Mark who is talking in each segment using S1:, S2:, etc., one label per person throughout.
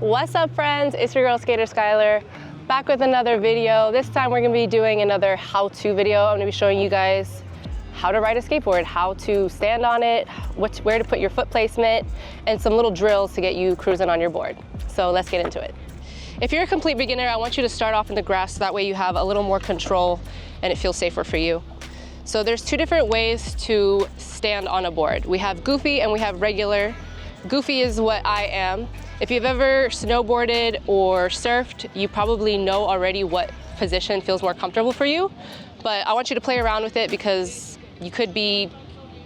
S1: What's up, friends? It's your girl Skater Skylar, back with another video. This time we're gonna be doing another how-to video. I'm gonna be showing you guys how to ride a skateboard, how to stand on it, where to put your foot placement, and some little drills to get you cruising on your board. So let's get into it. If you're a complete beginner, I want you to start off in the grass so that way you have a little more control and it feels safer for you. So there's two different ways to stand on a board. We have goofy and we have regular. Goofy is what I am. If you've ever snowboarded or surfed, you probably know already what position feels more comfortable for you. But I want you to play around with it because you could be,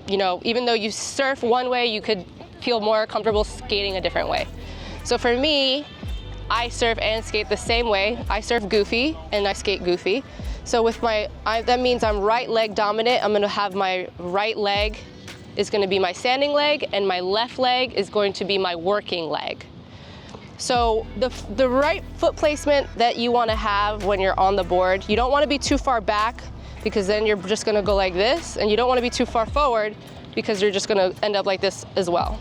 S1: even though you surf one way, you could feel more comfortable skating a different way. So for me, I surf and skate the same way. I surf goofy and I skate goofy. So with that means I'm right leg dominant. I'm gonna have my right leg is gonna be my standing leg and my left leg is going to be my working leg. So the right foot placement that you wanna have when you're on the board, you don't wanna be too far back because then you're just gonna go like this, and you don't wanna be too far forward because you're just gonna end up like this as well.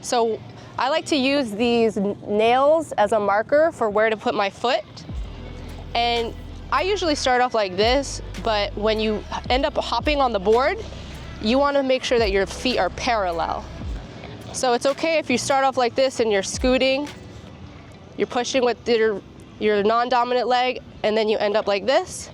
S1: So I like to use these nails as a marker for where to put my foot. And I usually start off like this, but when you end up hopping on the board, you wanna make sure that your feet are parallel. So it's okay if you start off like this and you're scooting, you're pushing with your non-dominant leg, and then you end up like this.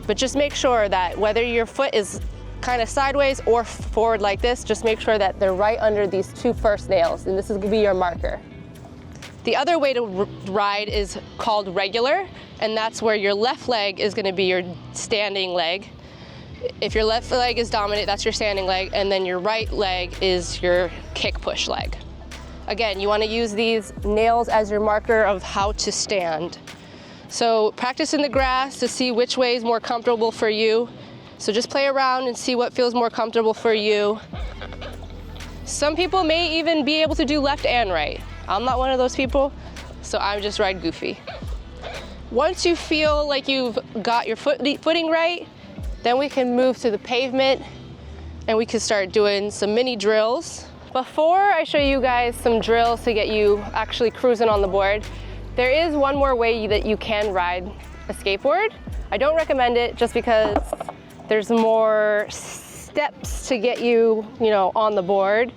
S1: But just make sure that whether your foot is kind of sideways or forward like this, just make sure that they're right under these two first nails, and this is gonna be your marker. The other way to ride is called regular, and that's where your left leg is gonna be your standing leg. If your left leg is dominant, that's your standing leg, and then your right leg is your kick push leg. Again, you wanna use these nails as your marker of how to stand. So practice in the grass to see which way is more comfortable for you. So just play around and see what feels more comfortable for you. Some people may even be able to do left and right. I'm not one of those people, so I just ride goofy. Once you feel like you've got your footing right, then we can move to the pavement and we can start doing some mini drills. Before I show you guys some drills to get you actually cruising on the board, there is one more way that you can ride a skateboard. I don't recommend it just because there's more steps to get you, on the board.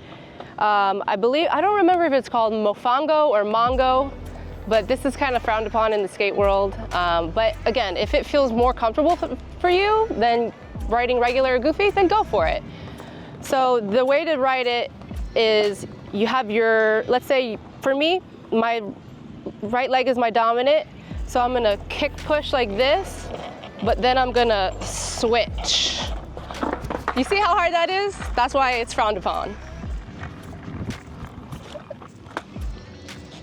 S1: I don't remember if it's called mofango or mongo, but this is kind of frowned upon in the skate world. But again, if it feels more comfortable for you than riding regular or goofy, then go for it. So the way to ride it is you have let's say for me, my right leg is my dominant, so I'm gonna kick push like this, but then I'm gonna switch. You see how hard that is? That's why it's frowned upon.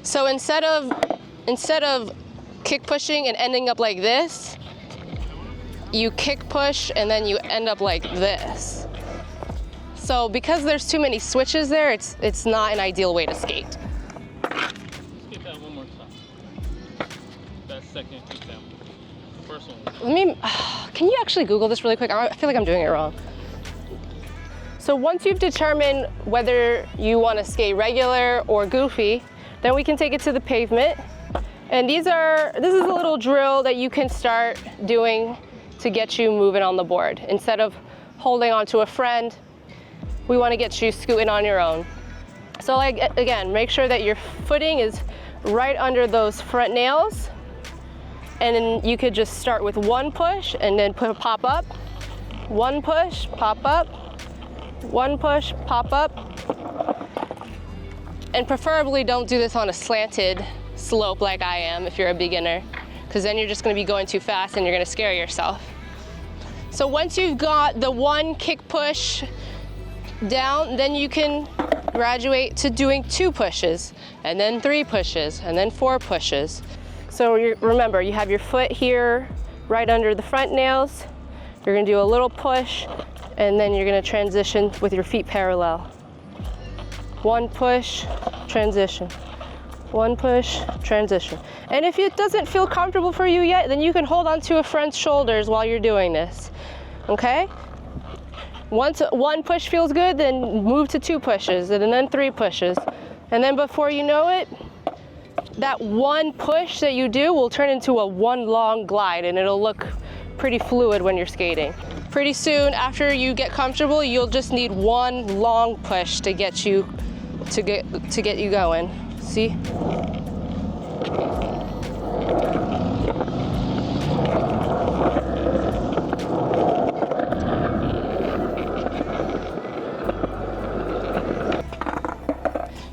S1: So instead of kick pushing and ending up like this, you kick push and then you end up like this. So because there's too many switches there, it's not an ideal way to skate.
S2: Skate that one more time. That second example. First one.
S1: Can you actually Google this really quick? I feel like I'm doing it wrong. So once you've determined whether you want to skate regular or goofy, then we can take it to the pavement. And this is a little drill that you can start doing to get you moving on the board. Instead of holding on to a friend, we want to get you scooting on your own. So again, make sure that your footing is right under those front nails. And then you could just start with one push and then pop up. One push, pop up. One push, pop up. And preferably don't do this on a slanted slope like I am if you're a beginner, because then you're just gonna be going too fast and you're gonna scare yourself. So once you've got the one kick push down, then you can graduate to doing 2 pushes, and then 3 pushes, and then 4 pushes. So remember, you have your foot here right under the front nails. You're gonna do a little push, and then you're gonna transition with your feet parallel. One push, transition. One push, transition. And if it doesn't feel comfortable for you yet, then you can hold onto a friend's shoulders while you're doing this, okay? Once one push feels good, then move to 2 pushes, and then 3 pushes. And then before you know it, that one push that you do will turn into a one long glide, and it'll look pretty fluid when you're skating. Pretty soon after you get comfortable, you'll just need one long push to get you going. See?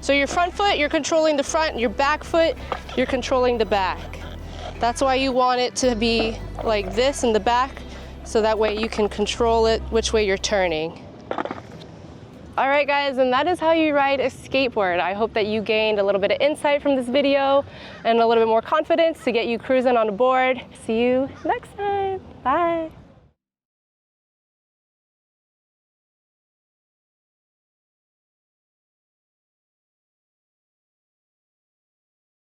S1: So your front foot, you're controlling the front, your back foot, you're controlling the back. That's why you want it to be like this in the back, so that way you can control it which way you're turning. All right guys, and that is how you ride a skateboard. I hope that you gained a little bit of insight from this video and a little bit more confidence to get you cruising on a board. See you next time, bye.